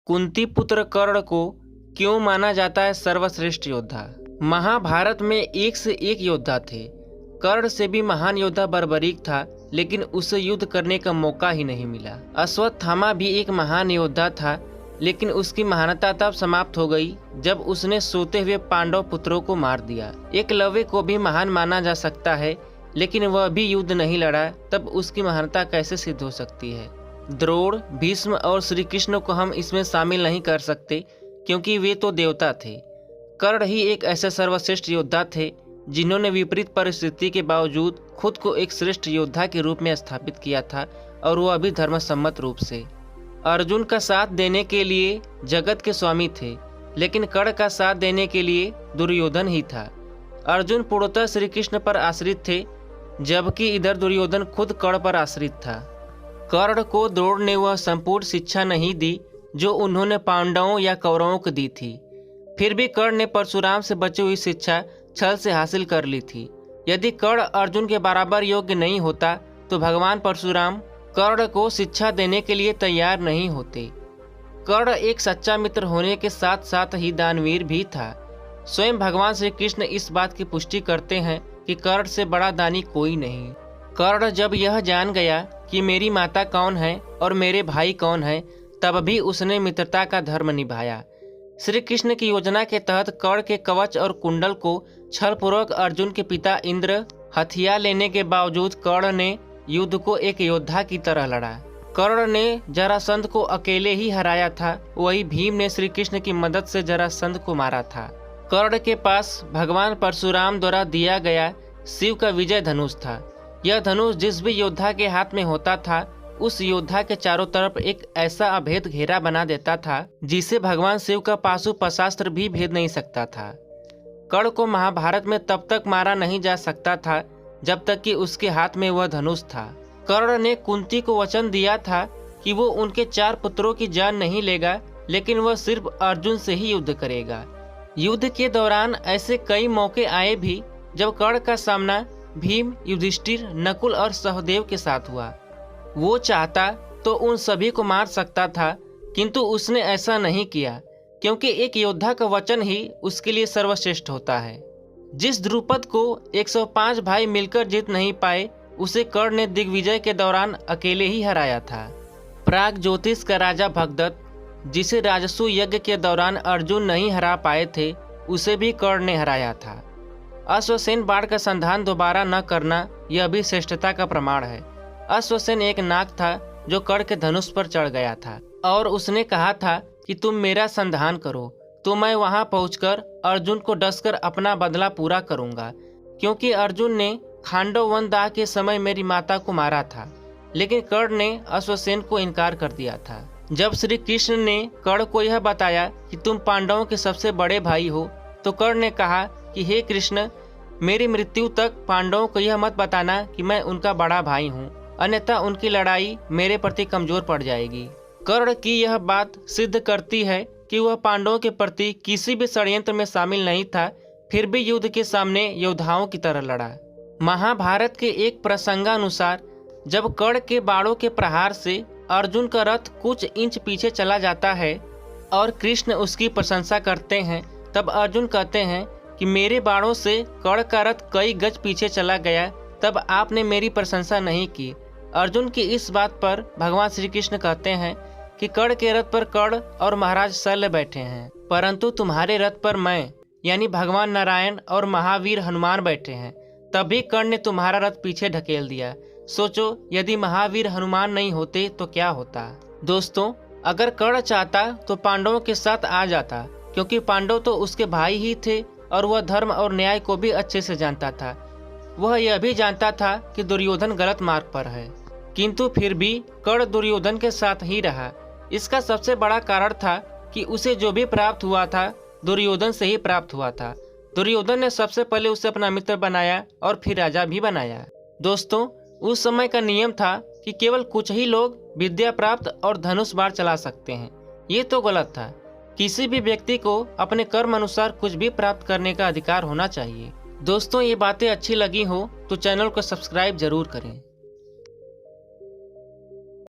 कुंती पुत्र कर्ण को क्यों माना जाता है सर्वश्रेष्ठ योद्धा? महाभारत में एक से एक योद्धा थे। कर्ण से भी महान योद्धा बर्बरीक था, लेकिन उसे युद्ध करने का मौका ही नहीं मिला। अश्वत्थामा भी एक महान योद्धा था, लेकिन उसकी महानता तब समाप्त हो गई जब उसने सोते हुए पांडव पुत्रों को मार दिया। एकलव्य को भी महान माना जा सकता है, लेकिन वह भी युद्ध नहीं लड़ा, तब उसकी महानता कैसे सिद्ध हो सकती है? द्रोण, भीष्म और श्री कृष्ण को हम इसमें शामिल नहीं कर सकते, क्योंकि वे तो देवता थे। कर्ण ही एक ऐसे सर्वश्रेष्ठ योद्धा थे जिन्होंने विपरीत परिस्थिति के बावजूद खुद को एक श्रेष्ठ योद्धा के रूप में स्थापित किया था, और वह भी धर्मसम्मत रूप से। अर्जुन का साथ देने के लिए जगत के स्वामी थे, लेकिन कर्ण का साथ देने के लिए दुर्योधन ही था। अर्जुन पूर्णतः श्री कृष्ण पर आश्रित थे, जबकि इधर दुर्योधन खुद कर्ण पर आश्रित था। कर्ण को द्रोण ने वह संपूर्ण शिक्षा नहीं दी जो उन्होंने पांडवों या कौरवों को दी थी। फिर भी कर्ण ने परशुराम से बची हुई शिक्षा छल से हासिल कर ली थी। यदि कर्ण अर्जुन के बराबर योग्य नहीं होता, तो भगवान परशुराम कर्ण को शिक्षा देने के लिए तैयार नहीं होते। कर्ण एक सच्चा मित्र होने के साथ साथ ही दानवीर भी था। स्वयं भगवान श्री कृष्ण इस बात की पुष्टि करते हैं कि कर्ण से बड़ा दानी कोई नहीं। कर्ण जब यह जान गया कि मेरी माता कौन है और मेरे भाई कौन है, तब भी उसने मित्रता का धर्म निभाया। श्री कृष्ण की योजना के तहत कर्ण के कवच और कुंडल को छलपूर्वक अर्जुन के पिता इंद्र हथिया लेने के बावजूद कर्ण ने युद्ध को एक योद्धा की तरह लड़ा। कर्ण ने जरासंध को अकेले ही हराया था, वही भीम ने श्री कृष्ण की मदद से जरासंध को मारा था। कर्ण के पास भगवान परशुराम द्वारा दिया गया शिव का विजय धनुष था। यह धनुष जिस भी योद्धा के हाथ में होता था, उस योद्धा के चारों तरफ एक ऐसा अभेद घेरा बना देता था जिसे भगवान शिव का पाशुपतास्त्र भी भेद नहीं सकता था। कर्ण को महाभारत में तब तक मारा नहीं जा सकता था जब तक कि उसके हाथ में वह धनुष था। कर्ण ने कुंती को वचन दिया था कि वो उनके 4 पुत्रों की जान नहीं लेगा, लेकिन वह सिर्फ अर्जुन से ही युद्ध करेगा। युद्ध के दौरान ऐसे कई मौके आए भी जब कर्ण का सामना भीम, युधिष्ठिर, नकुल और सहदेव के साथ हुआ। वो चाहता तो उन सभी को मार सकता था, किंतु उसने ऐसा नहीं किया, क्योंकि एक योद्धा का वचन ही उसके लिए सर्वश्रेष्ठ होता है। जिस द्रुपद को 105 भाई मिलकर जीत नहीं पाए, उसे कर्ण ने दिग्विजय के दौरान अकेले ही हराया था। प्राग ज्योतिष का राजा भगदत्त, जिसे राजसू यज्ञ के दौरान अर्जुन नहीं हरा पाए थे, उसे भी कर्ण ने हराया था। अश्वसेन बाण का संधान दोबारा न करना, यह भी श्रेष्ठता का प्रमाण है। अश्वसेन एक नाग था जो कर्ण के धनुष पर चढ़ गया था और उसने कहा था कि तुम मेरा संधान करो, तो मैं वहां पहुंचकर अर्जुन को डसकर अपना बदला पूरा करूंगा, क्योंकि अर्जुन ने खांडव वन दाह के समय मेरी माता को मारा था। लेकिन कर्ण ने अश्वसेन को इनकार कर दिया था। जब श्री कृष्ण ने कर्ण को यह बताया कि तुम पांडवों के सबसे बड़े भाई हो, तो कर्ण ने कहा कि हे कृष्ण, मेरी मृत्यु तक पांडवों को यह मत बताना कि मैं उनका बड़ा भाई हूँ, अन्यथा उनकी लड़ाई मेरे प्रति कमजोर पड़ जाएगी। कर्ण की यह बात सिद्ध करती है कि वह पांडवों के प्रति किसी भी षड्यंत्र में शामिल नहीं था, फिर भी युद्ध के सामने योद्धाओं की तरह लड़ा। महाभारत के एक प्रसंगानुसार जब कर्ण के बाणों के प्रहार से अर्जुन का रथ कुछ इंच पीछे चला जाता है और कृष्ण उसकी प्रशंसा करते हैं, तब अर्जुन कहते हैं कि मेरे बाणों से कर्ण का रथ कई गज पीछे चला गया, तब आपने मेरी प्रशंसा नहीं की। अर्जुन की इस बात पर भगवान श्री कृष्ण कहते हैं कि कर्ण के रथ पर कर्ण और महाराज शल्य बैठे हैं, परंतु तुम्हारे रथ पर मैं यानी भगवान नारायण और महावीर हनुमान बैठे हैं, तभी कर्ण ने तुम्हारा रथ पीछे ढकेल दिया। सोचो, यदि महावीर हनुमान नहीं होते तो क्या होता। दोस्तों, अगर कर्ण चाहता तो पांडवों के साथ आ जाता, क्योंकि पांडव तो उसके भाई ही थे और वह धर्म और न्याय को भी अच्छे से जानता था। वह यह भी जानता था कि दुर्योधन गलत मार्ग पर है, किंतु फिर भी कर्ण दुर्योधन के साथ ही रहा। इसका सबसे बड़ा कारण था कि उसे जो भी प्राप्त हुआ था, दुर्योधन से ही प्राप्त हुआ था। दुर्योधन ने सबसे पहले उसे अपना मित्र बनाया और फिर राजा भी बनाया। दोस्तों, उस समय का नियम था कि केवल कुछ ही लोग विद्या प्राप्त और धनुष बाण चला सकते हैं। ये तो गलत था। किसी भी व्यक्ति को अपने कर्म अनुसार कुछ भी प्राप्त करने का अधिकार होना चाहिए। दोस्तों, ये बातें अच्छी लगी हो तो चैनल को सब्सक्राइब जरूर करें।